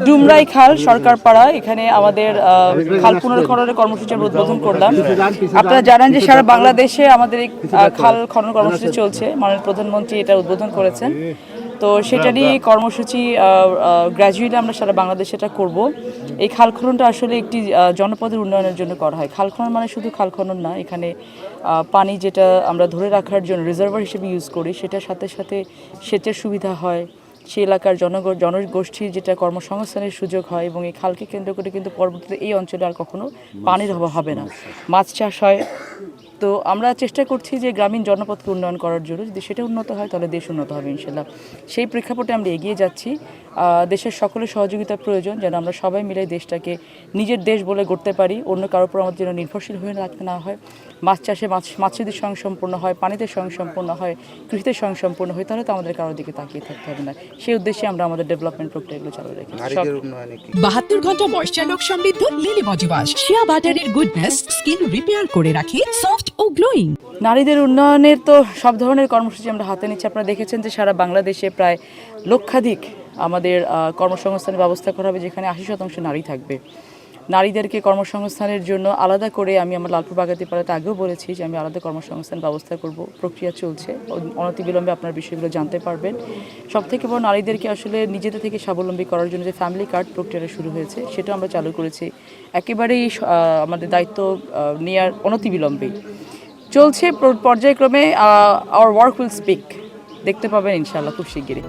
ডুমরাই খাল সরকারপাড়া, এখানে আমাদের খাল পুনর্খননের কর্মসূচি আমরা উদ্বোধন করলাম। আপনারা জানেন যে সারা বাংলাদেশে আমাদের এই খাল খনন কর্মসূচি চলছে, মাননীয় প্রধানমন্ত্রী এটা উদ্বোধন করেছেন। তো সেটারই কর্মসূচি গ্র্যাজুয়ালি আমরা সারা বাংলাদেশে এটা করব। এই খাল খননটা আসলে একটি জনপদের উন্নয়নের জন্য করা হয়। খাল খনন মানে শুধু খাল খনন না, এখানে পানি যেটা আমরা ধরে রাখার জন্য রিজার্ভার হিসেবে ইউজ করি, সেটার সাথে সাথে সেচের সুবিধা হয়, সেই এলাকার জনগোষ্ঠীর যেটা কর্মসংস্থানের সুযোগ হয়, এবং এই খালকে কেন্দ্র করে কিন্তু পরবর্তীতে এই অঞ্চলে আর কখনো পানির অভাব হবে না, মাছ চাষ হয়। তো আমরা চেষ্টা করছি যে গ্রামীণ জনপদকে উন্নয়ন করার জন্য, যদি সেটা উন্নত হয় তাহলে দেশ উন্নত হবে ইনশাল্লাহ। সেই প্রেক্ষাপটে আমরা এগিয়ে যাচ্ছি। দেশের সকলের সহযোগিতার প্রয়োজন, যেন আমরা সবাই মিলে দেশটাকে নিজের দেশ বলে গড়তে পারি, অন্য কারোর উপর আমাদের যেন নির্ভরশীল হয়ে রাখতে না হয়। মাছ চাষে মাছ যদি স্বয়ংসম্পূর্ণ হয়, পানিতে স্বয়ংসম্পূর্ণ হয়, কৃষিতে স্বয়ংসম্পূর্ণ হয়, তাহলে তো আমাদের কারোর দিকে তাকিয়ে থাকতে হবে না। সেই উদ্দেশ্যে আমরা আমাদের ডেভেলপমেন্ট প্রক্রিয়াগুলো চালু রেখেছি। 72 ঘন্টা ময়েশ্চার লক সমৃদ্ধ লিলি বডি ওয়াশ, শিয়া বাটারের গুডনেস স্কিন রিপেয়ার করে রাখে সফট ও গ্লোয়িং। নারীদের উন্নয়নের তো সব ধরনের কর্মসূচি আমরা হাতে নিচ্ছি। আপনারা দেখেছেন যে সারা বাংলাদেশে প্রায় লক্ষাধিক আমাদের কর্মসংস্থানের ব্যবস্থা করা হবে, যেখানে 80% নারী থাকবে। নারীদেরকে কর্মসংস্থানের জন্য আলাদা করে আমি আমার লালপুর বাগাতিপাড়াতে আগেও বলেছি যে আমি আলাদা কর্মসংস্থান ব্যবস্থা করব, প্রক্রিয়া চলছে। অনতিবিলম্বে আপনার বিষয়গুলো জানতে পারবেন। সবথেকে বড়, নারীদেরকে আসলে নিজেদের থেকে স্বাবলম্বী করার জন্য যে ফ্যামিলি কার্ড প্রক্রিয়াটা শুরু হয়েছে, সেটা আমরা চালু করেছি। একেবারেই আমাদের দায়িত্ব নেওয়ার অনতিবিলম্বেই চলছে পর্যায়ক্রমে। আওয়ার ওয়ার্ক উইল স্পিক, দেখতে পাবেন ইনশাআল্লাহ খুব শিগগিরই।